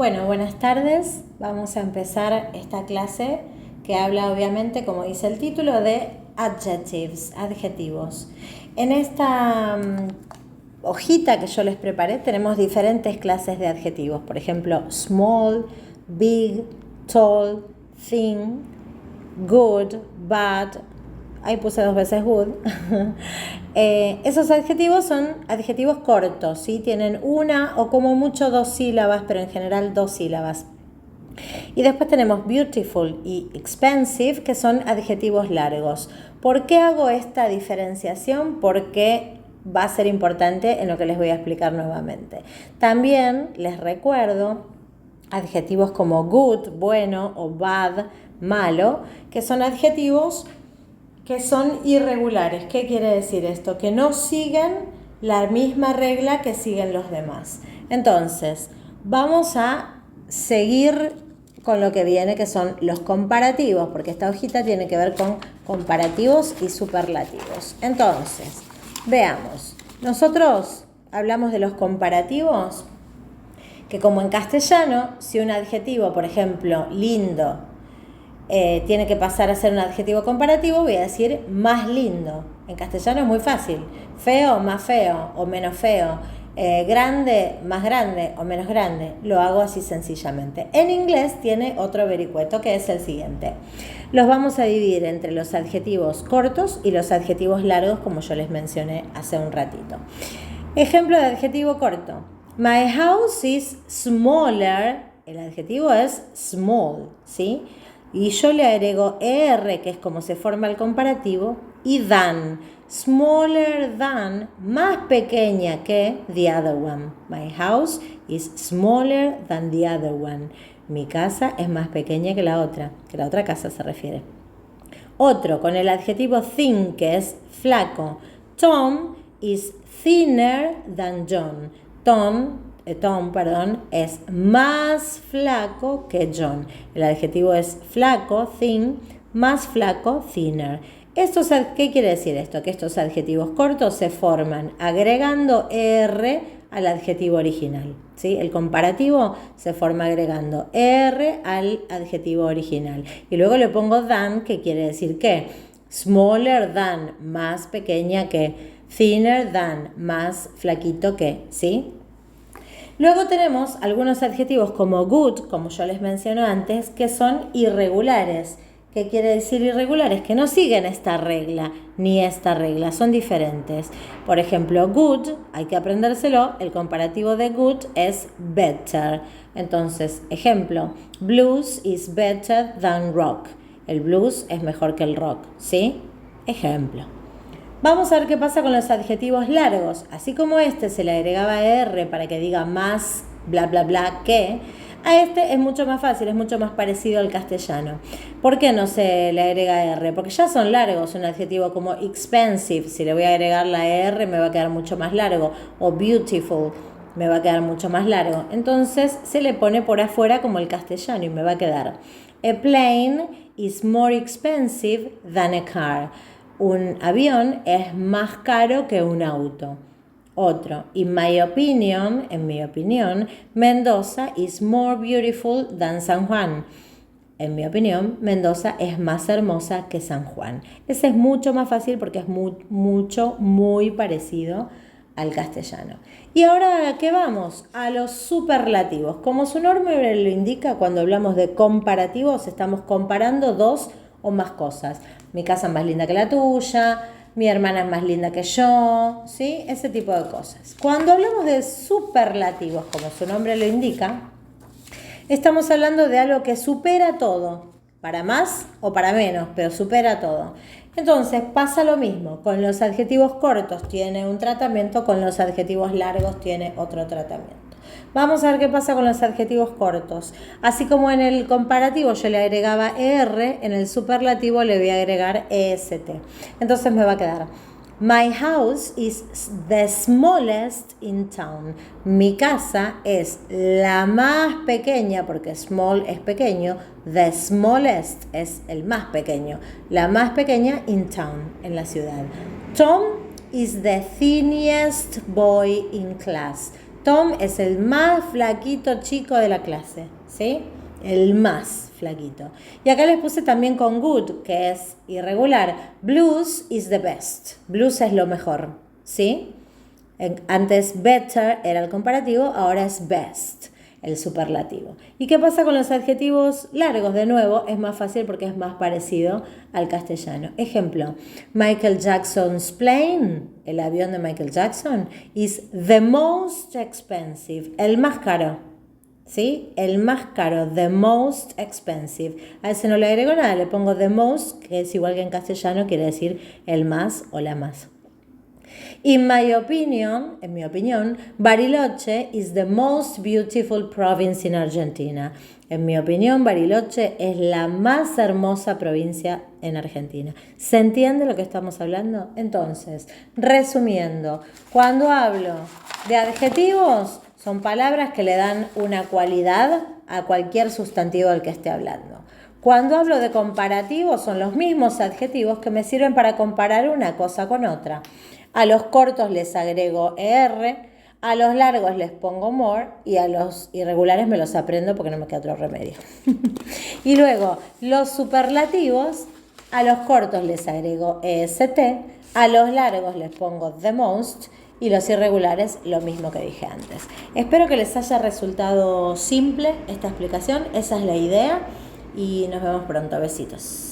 Bueno, buenas tardes. Vamos a empezar esta clase que habla obviamente, como dice el título, de adjectives, adjetivos. En esta hojita que yo les preparé tenemos diferentes clases de adjetivos. Por ejemplo, small, big, tall, thin, good, bad. Ahí puse 2 veces good. Esos adjetivos son adjetivos cortos, ¿sí? Tienen una o como mucho 2 sílabas, pero en general 2 sílabas. Y después tenemos beautiful y expensive, que son adjetivos largos. ¿Por qué hago esta diferenciación? Porque va a ser importante en lo que les voy a explicar nuevamente. También les recuerdo adjetivos como good, bueno, o bad, malo, que son adjetivos que son irregulares. ¿Qué quiere decir esto? Que no siguen la misma regla que siguen los demás. Entonces, vamos a seguir con lo que viene, que son los comparativos, porque esta hojita tiene que ver con comparativos y superlativos. Entonces, veamos. Nosotros hablamos de los comparativos, que como en castellano, si un adjetivo, por ejemplo, lindo, tiene que pasar a ser un adjetivo comparativo, voy a decir más lindo. En castellano es muy fácil. Feo, más feo o menos feo. Grande, más grande o menos grande. Lo hago así sencillamente. En inglés tiene otro vericueto que es el siguiente. Los vamos a dividir entre los adjetivos cortos y los adjetivos largos, como yo les mencioné hace un ratito. Ejemplo de adjetivo corto. My house is smaller. El adjetivo es small, ¿sí? Y yo le agrego ER, que es como se forma el comparativo, y than, smaller than, más pequeña que the other one. My house is smaller than the other one. Mi casa es más pequeña que la otra casa se refiere. Otro, con el adjetivo thin, que es flaco. Tom is thinner than John. Tom, es más flaco que John. El adjetivo es flaco, thin, más flaco, thinner. ¿Qué quiere decir esto? Que estos adjetivos cortos se forman agregando ER al adjetivo original, ¿sí? El comparativo se forma agregando ER al adjetivo original. Y luego le pongo than, que quiere decir que smaller than, más pequeña que, thinner than, más flaquito que, ¿sí? Luego tenemos algunos adjetivos como good, como yo les mencioné antes, que son irregulares. ¿Qué quiere decir irregulares? Que no siguen esta regla ni esta regla, son diferentes. Por ejemplo, good, hay que aprendérselo, el comparativo de good es better. Entonces, ejemplo, blues is better than rock. El blues es mejor que el rock, ¿sí? Ejemplo. Vamos a ver qué pasa con los adjetivos largos. Así como este se le agregaba R para que diga más bla bla bla que, a este es mucho más fácil, es mucho más parecido al castellano. ¿Por qué no se le agrega R? Porque ya son largos. Un adjetivo como expensive, si le voy a agregar la R me va a quedar mucho más largo. O beautiful, me va a quedar mucho más largo. Entonces se le pone por afuera como el castellano y me va a quedar: a plane is more expensive than a car. Un avión es más caro que un auto. Otro, in my opinion, en mi opinión, Mendoza is more beautiful than San Juan. En mi opinión, Mendoza es más hermosa que San Juan. Ese es mucho más fácil porque es muy parecido al castellano. Y ahora, ¿a qué vamos? A los superlativos. Como su nombre lo indica, cuando hablamos de comparativos, estamos comparando dos o más cosas. Mi casa es más linda que la tuya, mi hermana es más linda que yo, ¿sí? Ese tipo de cosas. Cuando hablamos de superlativos, como su nombre lo indica, estamos hablando de algo que supera todo, para más o para menos, pero supera todo. Entonces pasa lo mismo, con los adjetivos cortos tiene un tratamiento, con los adjetivos largos tiene otro tratamiento. Vamos a ver qué pasa con los adjetivos cortos. Así como en el comparativo yo le agregaba ER, en el superlativo le voy a agregar EST. Entonces me va a quedar: my house is the smallest in town. Mi casa es la más pequeña, porque small es pequeño, the smallest es el más pequeño, la más pequeña in town, en la ciudad. Tom is the thinniest boy in class. Tom es el más flaquito chico de la clase, ¿sí? El más flaquito. Y acá les puse también con good, que es irregular. Blues is the best. Blues es lo mejor, ¿sí? Antes better era el comparativo, ahora es best, el superlativo. ¿Y qué pasa con los adjetivos largos? De nuevo, es más fácil porque es más parecido al castellano. Ejemplo, Michael Jackson's plane, el avión de Michael Jackson, is the most expensive, el más caro. ¿Sí? El más caro, the most expensive. A ese no le agrego nada, le pongo the most, que es igual que en castellano, quiere decir el más o la más. In my opinion, en mi opinión, Bariloche is the most beautiful province in Argentina. En mi opinión, Bariloche es la más hermosa provincia en Argentina. ¿Se entiende lo que estamos hablando? Entonces, resumiendo, cuando hablo de adjetivos, son palabras que le dan una cualidad a cualquier sustantivo del que esté hablando. Cuando hablo de comparativos, son los mismos adjetivos que me sirven para comparar una cosa con otra. A los cortos les agrego ER, a los largos les pongo more y a los irregulares me los aprendo porque no me queda otro remedio. Y luego, los superlativos, a los cortos les agrego EST, a los largos les pongo the most y los irregulares lo mismo que dije antes. Espero que les haya resultado simple esta explicación, esa es la idea y nos vemos pronto. Besitos.